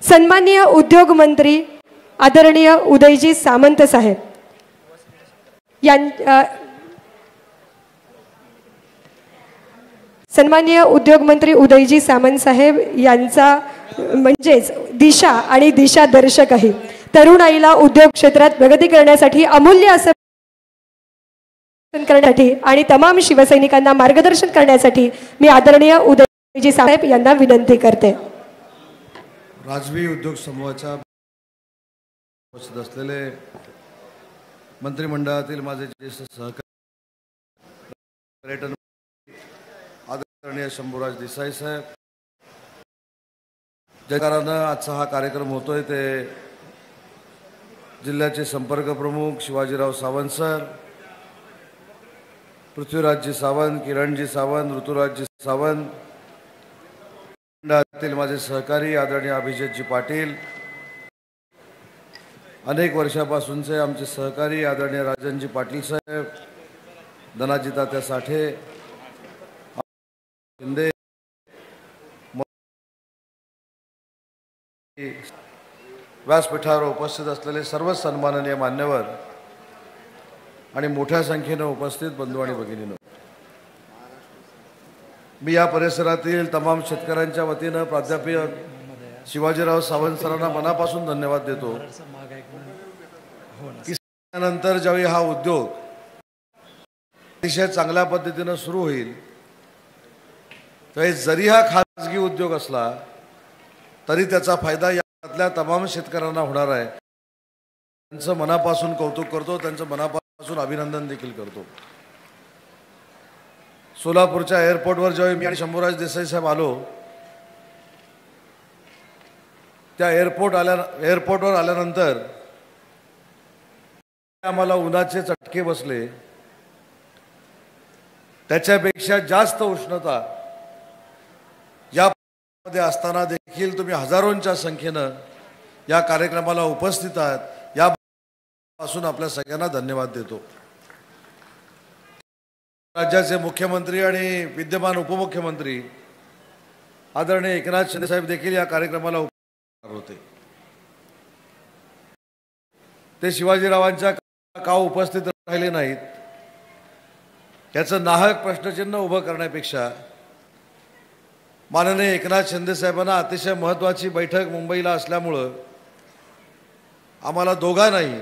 सन्माननीय उद्योग मंत्री आदरणीय उदयजी सामंत साहेब सन्माननीय उद्योग मंत्री उदयजी सामंत साहेब यांचा म्हणजेच दिशा आणि दिशादर्शक आहे। तरुणाईला उद्योग क्षेत्रात प्रगती करण्यासाठी अमूल्य असं करण्यासाठी आणि तमाम शिवसैनिकांना मार्गदर्शन करण्यासाठी मी आदरणीय उदयजी साहेब यांना विनंती करते। राजवी उद्योग समूहाच्या उपस्थित असलेले मंत्रिमंडळातील माझे ज्येष्ठ सहकारी पर्यटन आदरणीय शंभूराज देसाई साहेब, ज्या कारणानं आजचा हा कार्यक्रम होतोय ते जिल्ह्याचे संपर्क प्रमुख शिवाजीराव सावंत सर, पृथ्वीराजजी सावंत, किरणजी सावंत, ऋतुराजजी सावंत, मंडळातील माझे सहकारी आदरणीय अभिजितजी पाटील, अनेक वर्षापासूनचे आमचे सहकारी आदरणीय राजनजी पाटील साहेब, धनाजी तात्या साठे, शिंदे, व्यासपीठावर उपस्थित असलेले सर्व सन्माननीय मान्यवर आणि मोठ्या संख्येने उपस्थित बंधू आणि भगिनींनो, मी या परिसरातील तमाम शेतकऱ्यांच्या वतीनं प्राध्यापक शिवाजीराव सावंत सरांना मनापासून धन्यवाद देतो की त्यानंतर ज्यावेळी हा उद्योग अतिशय चांगल्या पद्धतीनं सुरू होईल त्यावेळी जरी हा खाजगी उद्योग असला तरी त्याचा फायदा यातल्या तमाम शेतकऱ्यांना होणार आहे। त्यांचं मनापासून कौतुक करतो, त्यांचं मनापासून अभिनंदन देखील करतो। सोलापूरच्या एअरपोर्टवर जेव्हा मी आणि शंभूराज देसाई साहेब आलो, त्या एअरपोर्टवर आल्यानंतर आम्हाला उन्हाचे चटके बसले, त्याच्यापेक्षा जास्त उष्णता यामध्ये असताना देखील तुम्ही हजारोंच्या संख्येनं या कार्यक्रमाला उपस्थित आहात, यापासून आपल्या सगळ्यांना धन्यवाद देतो। राज्याचे मुख्यमंत्री आणि विद्यमान उपमुख्यमंत्री आदरणीय एकनाथ शिंदे साहेब देखील या कार्यक्रमाला उपस्थित होते। ते शिवाजीरावांच्या का उपस्थित राहिले नाहीत याचं नाहक प्रश्नचिन्ह उभं करण्यापेक्षा माननीय एकनाथ शिंदे साहेबांना अतिशय महत्त्वाची बैठक मुंबईला असल्यामुळं आम्हाला दोघांनाही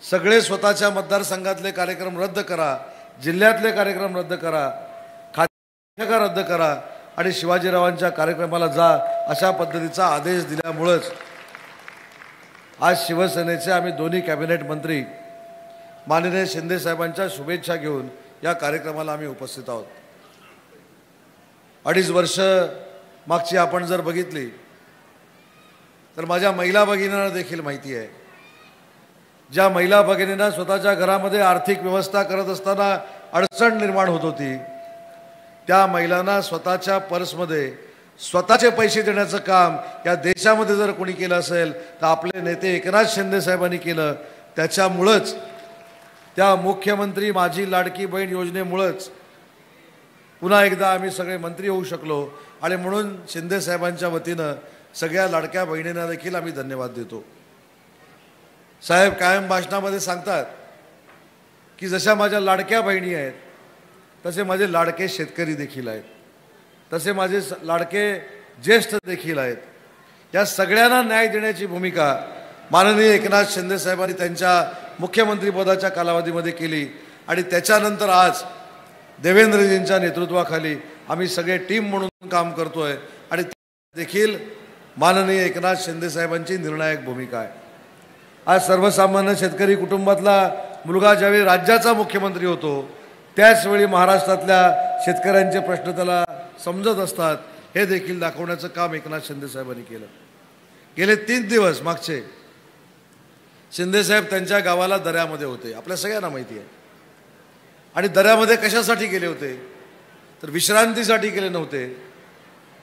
सगळे स्वतःच्या मतदारसंघातले कार्यक्रम रद्द करा, जिल्ह्यातले कार्यक्रम रद्द करा, खाद्य रद्द करा आणि शिवाजीरावांच्या कार्यक्रमाला जा अशा पद्धतीचा आदेश दिल्यामुळंच आज शिवसेनेचे आम्ही दोन्ही कॅबिनेट मंत्री माननीय शिंदे साहेबांच्या शुभेच्छा घेऊन या कार्यक्रमाला आम्ही उपस्थित आहोत। 2.5 वर्ष मागची आपण जर बघितली तर माझ्या महिला भगिनींना देखील माहिती आहे, ज्या महिला भगिनींना स्वतःच्या घरामध्ये आर्थिक व्यवस्था करत असताना अडचण निर्माण होत होती, त्या महिलांना स्वतःच्या पर्समध्ये स्वतःचे पैसे देण्याचं काम या देशामध्ये जर कोणी केलं असेल तर आपले नेते एकनाथ शिंदे साहेबांनी केलं। त्याच्यामुळंच त्या मुख्यमंत्री माझी लाडकी बहीण योजनेमुळंच पुन्हा एकदा आम्ही सगळे मंत्री होऊ शकलो आणि म्हणून शिंदे साहेबांच्या वतीनं सगळ्या लाडक्या बहिणींना देखील आम्ही धन्यवाद देतो। साहेब कायम भाषणामध्ये सांगतात की जशा माझ्या लाडक्या बहिणी आहेत तसे माझे लाडके शेतकरी देखील आहेत, तसे माझे लाडके ज्येष्ठ देखील आहेत। या सगळ्यांना न्याय देण्याची भूमिका माननीय एकनाथ शिंदे साहेबांनी त्यांच्या मुख्यमंत्रीपदाच्या कालावधीमध्ये केली आणि त्याच्यानंतर आज देवेंद्रजींच्या नेतृत्वाखाली आम्ही सगळे टीम म्हणून काम करतोय आणि देखील माननीय एकनाथ शिंदे साहेबांची निर्णायक भूमिका आहे। आज सर्वसामान्य शेतकरी कुटुंबातला मुलगा ज्यावेळी राज्याचा मुख्यमंत्री होतो त्याचवेळी महाराष्ट्रातल्या शेतकऱ्यांचे प्रश्न त्याला समजत असतात हे देखील दाखवण्याचं काम एकनाथ शिंदे साहेबांनी केलं। गेले 3 दिवस मागचे शिंदे साहेब त्यांच्या गावाला दऱ्यामध्ये होते, आपल्या सगळ्यांना माहिती आहे। आणि दऱ्यामध्ये कशासाठी गेले होते तर विश्रांतीसाठी गेले नव्हते,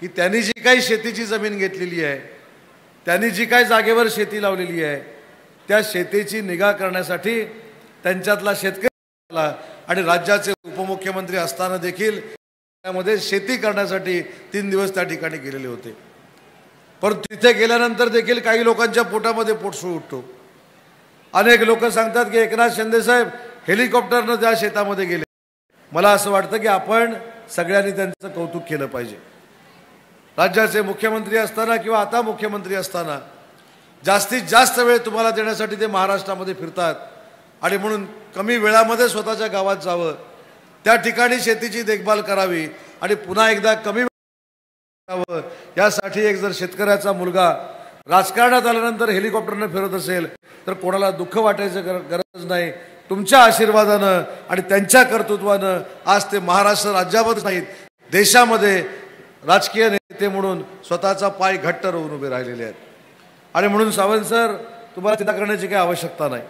की त्यांनी जी काही शेतीची जमीन घेतलेली आहे, त्यांनी जी काही जागेवर शेती लावलेली आहे त्या शेतीची निगा करण्यासाठी त्यांच्यातला शेतकरी आणि राज्याचे उपमुख्यमंत्री असताना देखील त्यामध्ये शेती करण्यासाठी 3 दिवस त्या ठिकाणी गेलेले होते। परंतु तिथे गेल्यानंतर देखील काही लोकांच्या पोटामध्ये पोटसूळ उठतो. अनेक लोक सांगतात की एकनाथ शिंदे साहेब हेलिकॉप्टरनं त्या शेतामध्ये गेले. मला असं वाटतं की आपण सगळ्यांनी त्यांचं कौतुक केलं पाहिजे. राज्याचे मुख्यमंत्री असताना किंवा आता मुख्यमंत्री असताना जास्तीत जास्त वेळ तुम्हाला देण्यासाठी ते महाराष्ट्रामध्ये फिरतात आणि म्हणून कमी वेळामध्ये स्वतःच्या गावात जावं, त्या ठिकाणी शेतीची देखभाल करावी आणि पुन्हा एकदा कमी वेळ यासाठी एक जर शेतकऱ्याचा मुलगा राजकारणात आल्यानंतर हेलिकॉप्टरनं फिरत असेल तर कोणाला दुःख वाटायचं गरज नाही. तुमच्या आशीर्वादानं आणि त्यांच्या कर्तृत्वानं आज ते महाराष्ट्र राज्यामध्ये नाहीत देशामध्ये राजकीय नेते म्हणून स्वतःचा पाय घट्ट रोवून उभे राहिलेले आहेत. आणि म्हणून सावंत सर तुम्हाला चिंता करण्याची काही आवश्यकता नाही.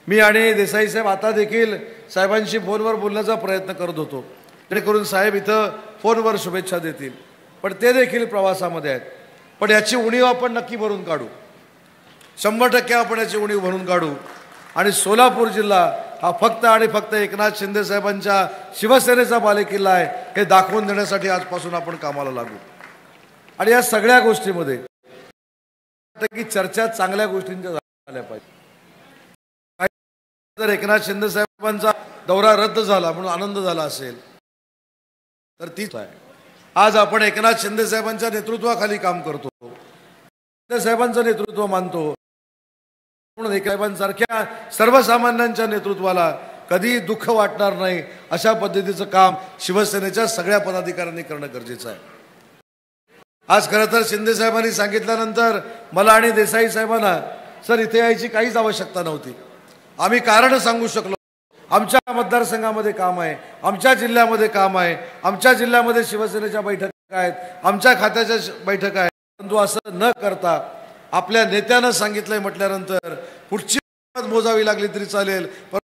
मी आणि देसाई साहेब आता देखील साहेबांशी फोनवर बोलण्याचा प्रयत्न करत होतो जेणेकरून साहेब इथं फोनवर शुभेच्छा देतील, पण ते देखील प्रवासामध्ये आहेत. पण याची उणीव आपण नक्की भरून काढू, 100% आपण याची उणीव भरून काढू आणि सोलापूर जिल्हा हा फक्त आणि फक्त एकनाथ शिंदे साहेबांच्या शिवसेनेचा बालेकिल्ला आहे हे दाखवून देण्यासाठी आजपासून आपण कामाला लागू. आणि या सगळ्या गोष्टीमध्ये की चर्चा चांगल्या गोष्टींच्या झाल्या पाहिजे. जर एकनाथ शिंदे साहेबांचा दौरा रद्द झाला म्हणून आनंद झाला असेल तर तीच आहे. आज आपण एकनाथ शिंदे साहेबांच्या नेतृत्वाखाली काम करतो, शिंदे साहेबांचं नेतृत्व मानतो म्हणून साहेबांसारख्या सर्वसामान्यांच्या नेतृत्वाला कधी दुःख वाटणार नाही अशा पद्धतीचं काम शिवसेनेच्या सगळ्या पदाधिकाऱ्यांनी करणं गरजेचं आहे. आज खरं तर शिंदे साहेबांनी सांगितल्यानंतर मला आणि देसाई साहेबांना सर इथे यायची काहीच आवश्यकता नव्हती. आम्ही कारण सांगू शकलो, आमच्या मतदारसंघामध्ये काम आहे, आमच्या जिल्ह्यामध्ये काम आहे, आमच्या जिल्ह्यामध्ये शिवसेनेच्या बैठका आहेत, आमच्या खात्याच्या बैठका आहेत. परंतु असं न करता आपल्या नेत्यानं सांगितलंय म्हटल्यानंतर पुढची मोजावी लागली तरी चालेल, पण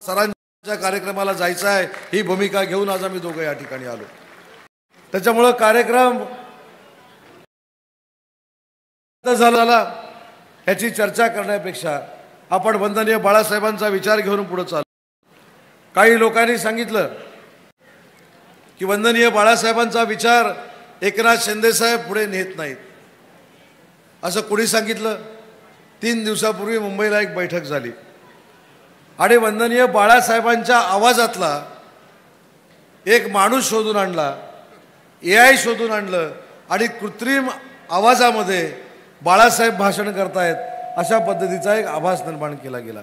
सरांच्या कार्यक्रमाला जायचं आहे ही भूमिका घेऊन आज आम्ही दोघं या ठिकाणी आलो. त्याच्यामुळं कार्यक्रम झाला याची चर्चा करण्यापेक्षा आपण वंदनीय बाळासाहेबांचा विचार घेऊन पुढे चालू. काही लोकांनी सांगितलं की वंदनीय बाळासाहेबांचा विचार एकनाथ शिंदे साहेब पुढे नेत नाहीत. असं कोणी सांगितलं? 3 दिवसापूर्वी मुंबईला एक बैठक झाली आणि वंदनीय बाळासाहेबांच्या आवाजातला एक माणूस शोधून आणला, AI शोधून आणलं आणि कृत्रिम आवाजामध्ये बाळासाहेब भाषण करतायत अशा पद्धतीचा एक आभास निर्माण केला गेला.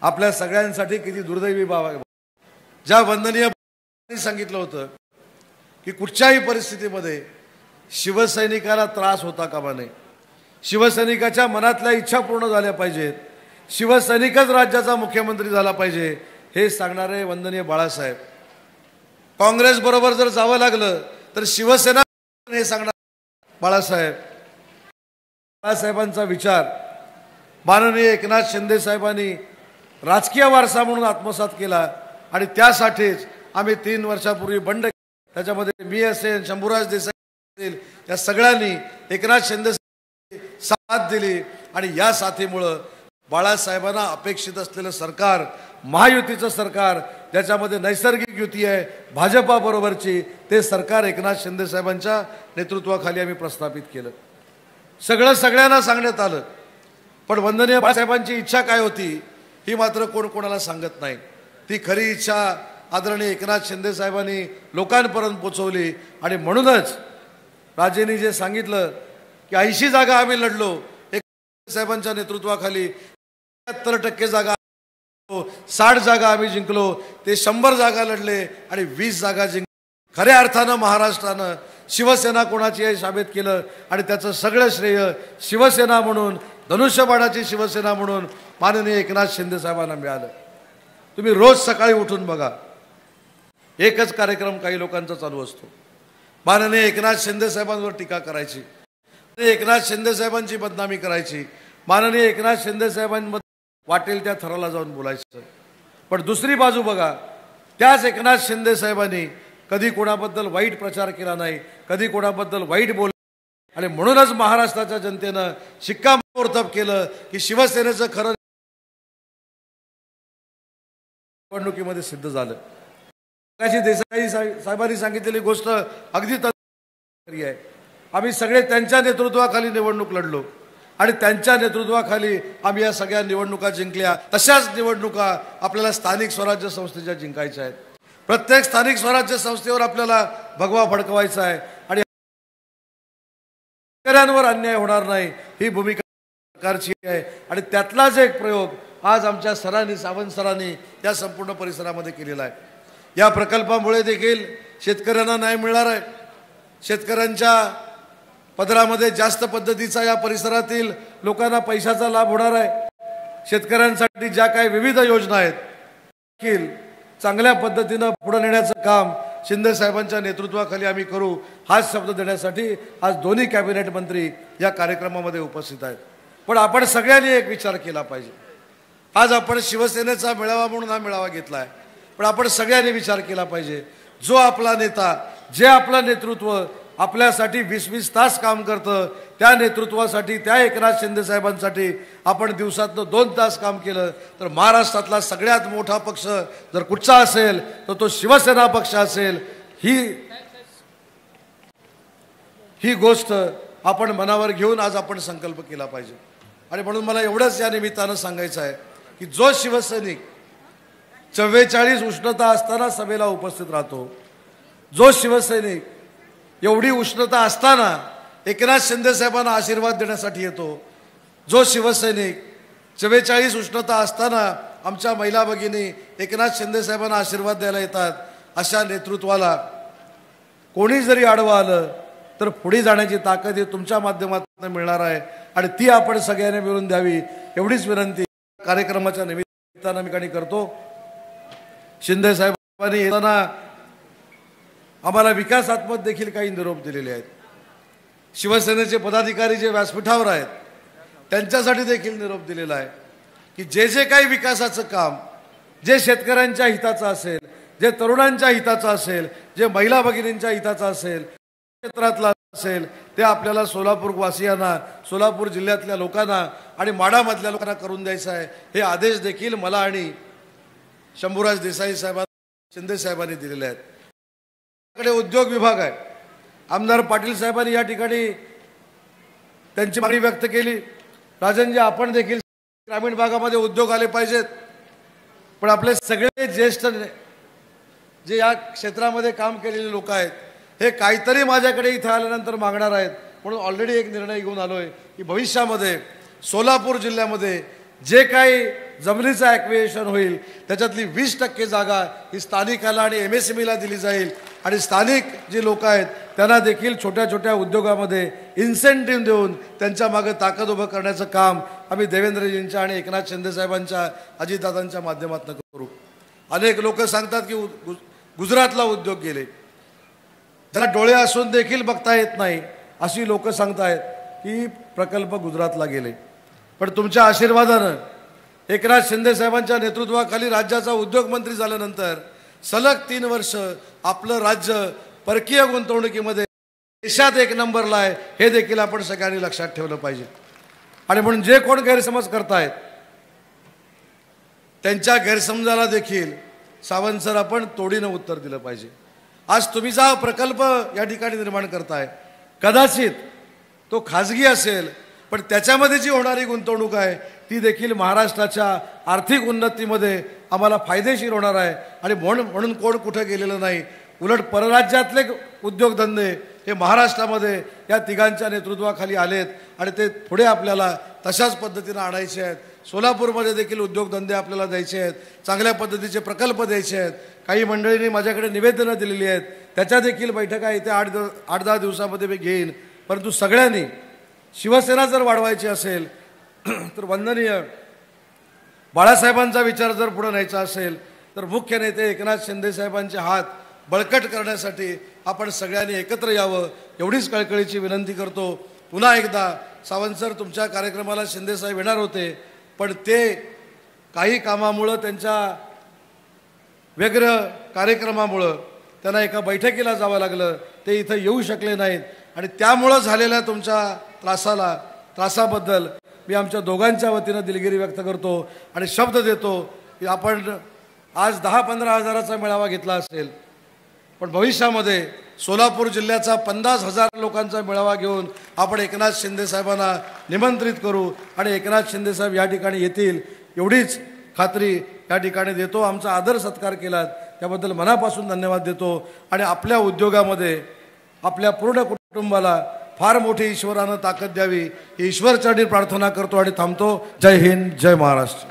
आपल्या सगळ्यांसाठी किती दुर्दैवी बाब आहे. ज्या वंदनीय सांगितलं होतं की कुठच्याही परिस्थितीमध्ये शिवसैनिकाला त्रास होता कामा नये, शिवसैनिकाच्या मनातल्या इच्छा पूर्ण झाल्या पाहिजेत, शिवसैनिकच राज्याचा मुख्यमंत्री झाला पाहिजे हे सांगणारे वंदनीय बाळासाहेब. काँग्रेस बरोबर जर जावं लागलं तर शिवसेना हे सांगणार बाळासाहेब. बाळासाहेबांचा विचार माननीय एकनाथ शिंदे साहेबांनी राजकीय वारसा म्हणून आत्मसात केला आणि त्यासाठीच आम्ही 3 वर्षापूर्वी बंड, त्याच्यामध्ये मी असेल, शंभूराज देसाई असेल, या सगळ्यांनी एकनाथ शिंदे साथ दिली आणि या साथीमुळं बाळासाहेबांना अपेक्षित असलेलं सरकार, महायुतीचं सरकार, ज्याच्यामध्ये नैसर्गिक युती आहे भाजपाबरोबरची, ते सरकार एकनाथ शिंदे साहेबांच्या नेतृत्वाखाली आम्ही प्रस्थापित केलं. सगळं सगळ्यांना सांगण्यात आलं, पण वंदनीय बाळासाहेबांची इच्छा काय होती ही मात्र कोणाला सांगत नाही. ती खरी इच्छा आदरणीय एकनाथ शिंदे साहेबांनी लोकांपर्यंत पोचवली आणि म्हणूनच राजेंनी जे सांगितलं की 80 जागा आम्ही लढलो एकनाथ साहेबांच्या नेतृत्वाखाली, 70% जागा, 60 जागा आम्ही जिंकलो, ते 100 जागा लढले आणि 20 जागा जिंकले. खऱ्या अर्थानं महाराष्ट्रानं शिवसेना कोणाची आहे साबित केलं आणि त्याचं सगळं श्रेय शिवसेना म्हणून, धनुष्यबाणाची शिवसेना म्हणून माननीय एकनाथ शिंदे साहेबांना मिळालं. तुम्ही रोज सकाळी उठून बघा, एकच कार्यक्रम काही लोकांचा चालू असतो. माननीय एकनाथ शिंदे साहेबांवर टीका करायची, एकनाथ शिंदे साहेबांची बदनामी करायची, माननीय एकनाथ शिंदे साहेबांबद्दल वाटेल त्या थराला जाऊन बोलायचं. पण दुसरी बाजू बघा, त्याच एकनाथ शिंदे साहेबांनी कधी कोणाबद्दल वाईट प्रचार केला नाही, कधी कोणाबद्दल वाईट बोल, आणि म्हणूनच महाराष्ट्राच्या जनतेनं शिक्कामोर्तब केलं की शिवसेनेचं खरं निवडणुकीमध्ये सिद्ध झालं. देसाई साहेबांनी सांगितलेली गोष्ट अगदी आहे. आम्ही सगळे त्यांच्या नेतृत्वाखाली निवडणूक लढलो आणि त्यांच्या नेतृत्वाखाली आम्ही या सगळ्या निवडणुका जिंकल्या। तशाच निवडणुका आपल्याला स्थानिक स्वराज्य संस्थेच्या जिंकायच्या आहेत। प्रत्येक स्थानिक स्वराज्य संस्थेवर आपल्याला भगवा फडकवायचा आहे आणि शेतकऱ्यांवर अन्याय होणार नाही ही भूमिका सरकारची आहे। आणि त्यातलाच एक प्रयोग आज आमच्या सरांनी, सावंत सरांनी या संपूर्ण परिसरामध्ये केलेला आहे। या प्रकल्पामुळे देखील शेतकऱ्यांना न्याय मिळणार आहे। शेतकऱ्यांच्या पदरामध्ये जास्त पद्धतीचा या परिसरातील लोकांना पैशाचा लाभ होणार आहे। शेतकऱ्यांसाठी ज्या काही विविध योजना आहेत देखील चांगल्या पद्धतीने पुढे नेण्याचं काम शिंदे साहेबांच्या नेतृत्वाखाली आम्ही करू, हाच शब्द देण्यासाठी आज दोन्ही कॅबिनेट मंत्री या कार्यक्रमामध्ये उपस्थित आहेत। पण आपण सगळ्यांनी एक विचार केला पाहिजे। आज आपण शिवसेनेचा मेळावा म्हणून हा मेळावा घेतला आहे, पण आपण सगळ्यांनी विचार केला पाहिजे, जो आपला नेता, जे आपलं नेतृत्व आपल्यासाठी 20-20 तास काम करतं, त्या नेतृत्वासाठी, त्या एकनाथ शिंदे साहेबांसाठी आपण दिवसातनं 2 तास काम केलं तर महाराष्ट्रातला सगळ्यात मोठा पक्ष जर कुठचा असेल तर तो शिवसेना पक्ष असेल। ही गोष्ट आपण मनावर घेऊन आज आपण संकल्प केला पाहिजे। आणि म्हणून मला एवढंच या निमित्तानं सांगायचं आहे की जो शिवसैनिक 44 उष्णता असताना सभेला उपस्थित राहतो, जो शिवसैनिक एवढी उष्णता असताना एकनाथ शिंदे साहेबांना आशीर्वाद देण्यासाठी येतो, जो शिवसैनिक 44 उष्णता असताना आमच्या महिला भगिनी एकनाथ शिंदे साहेबांना आशीर्वाद द्यायला येतात, अशा नेतृत्वाला कोणी जरी आडवं आलं तर पुढे जाण्याची ताकद ही तुमच्या माध्यमातून मिळणार आहे आणि ती आपण सगळ्यांनी मिळून द्यावी एवढीच विनंती कार्यक्रमाच्या निमित्तानं मी करतो। शिंदे साहेबांनी येताना आम्हाला विकासात्मक देखील काही निरोप दिलेले आहेत। शिवसेनेचे पदाधिकारी जे व्यासपीठावर आहेत त्यांच्यासाठी देखील निरोप दिलेला आहे की जे जे काही विकासाचं काम जे शेतकऱ्यांच्या हिताचं असेल, जे तरुणांच्या हिताचं असेल, जे महिला भगिनींच्या हिताचं असेल, क्षेत्रातला असेल, ते आपल्याला सोलापूर वासियांना, सोलापूर जिल्ह्यातल्या लोकांना आणि माडामधल्या लोकांना करून द्यायचं आहे। हे आदेश देखील मला आणि शंभूराज देसाई साहेबांना, शिंदे साहेबांनी दिलेले आहेत। कडे उद्योग विभाग आहे। आमदार पाटील साहेबांनी या ठिकाणी त्यांची मागणी व्यक्त केली, राजनजी आपण देखील ग्रामीण भागामध्ये उद्योग आले पाहिजेत, पण आपले सगळे ज्येष्ठ जे या क्षेत्रामध्ये काम केलेले लोक आहेत हे काहीतरी माझ्याकडे इथं आल्यानंतर मागणार आहेत। म्हणून ऑलरेडी एक निर्णय घेऊन आलोय की भविष्यामध्ये सोलापूर जिल्ह्यामध्ये जे काही जमिनीचं ॲक्विजिशन होईल त्याच्यातली 20% जागा ही स्थानिकाला आणि MSMEला दिली जाईल आणि स्थानिक जे लोक आहेत त्यांना देखील छोट्या छोट्या उद्योगामध्ये इन्सेंटिव्ह देऊन त्यांच्या मागे ताकद उभं करण्याचं काम आम्ही देवेंद्रजींच्या आणि एकनाथ शिंदे साहेबांच्या, अजितदादांच्या माध्यमातून करू। अनेक लोक सांगतात की गुजरातला उद्योग गेले, ज्यांना डोळे असून देखील बघता येत नाही अशी लोक सांगतायत की प्रकल्प गुजरातला गेले। पण तुमच्या आशीर्वादानं एकनाथ शिंदे साहेबांच्या नेतृत्वाखाली राज्याचा उद्योग मंत्री झाल्यानंतर सलग 3 वर्ष आपलं राज्य परकीय गुंतवणुकीमध्ये देशात 1 नंबरला आहे, हे देखील आपण सगळ्यांनी लक्षात ठेवलं पाहिजे। आणि म्हणून जे कोण गैरसमज करतायत त्यांच्या गैरसमजाला देखील सावंत सर आपण तोडीनं उत्तर दिलं पाहिजे। आज तुम्ही जो प्रकल्प या ठिकाणी निर्माण करताय कदाचित तो खाजगी असेल, पण त्याच्यामध्ये जी होणारी गुंतवणूक आहे ती देखील महाराष्ट्राच्या आर्थिक उन्नतीमध्ये आम्हाला फायदेशीर होणार आहे। आणि म्हणून कोण कुठे गेलेलं नाही, उलट परराज्यातले उद्योगधंदे हे महाराष्ट्रामध्ये या तिघांच्या नेतृत्वाखाली आलेत आणि ते पुढे आपल्याला तशाच पद्धतीने आणायचे आहेत। सोलापूरमध्ये देखील उद्योगधंदे आपल्याला द्यायचे आहेत, चांगल्या पद्धतीचे प्रकल्प द्यायचे आहेत। काही मंडळींनी माझ्याकडे निवेदनं दिलेली आहेत, त्याच्या देखील बैठका इथे 8-10 दिवसामध्ये मी घेईन। परंतु सगळ्यांनी शिवसेना जर वाढवायची असेल तर वंदनीय बाळासाहेबांचा विचार जर पुढे न्यायचा असेल तर मुख्य नेते एकनाथ शिंदे साहेबांचे हात बळकट करण्यासाठी आपण सगळ्यांनी एकत्र यावं एवढीच कळकळीची विनंती करतो। पुन्हा एकदा सावंत सर तुमच्या कार्यक्रमाला शिंदे साहेब येणार होते, पण ते काही कामामुळे, त्यांच्या व्यग्र कार्यक्रमामुळे त्यांना एका बैठकीला जावं लागलं, ते इथं येऊ शकले नाहीत आणि त्यामुळं झालेल्या तुमच्या त्रासाबद्दल मी आमच्या दोघांच्या वतीनं दिलगिरी व्यक्त करतो आणि शब्द देतो की आपण आज 10-15 हजाराचा मेळावा घेतला असेल पण भविष्यामध्ये सोलापूर जिल्ह्याचा 50,000 लोकांचा मेळावा घेऊन आपण एकनाथ शिंदे साहेबांना निमंत्रित करू आणि एकनाथ शिंदे साहेब या ठिकाणी येतील एवढीच खात्री या ठिकाणी देतो. आमचा आदर सत्कार केलात त्याबद्दल मनापासून धन्यवाद देतो आणि आपल्या उद्योगामध्ये आपल्या पूर्ण कुटुंबाला फार मोठी ईश्वरानं ताकद द्यावी ही ईश्वरचरणी प्रार्थना करतो आणि थांबतो. जय हिंद, जय महाराष्ट्र.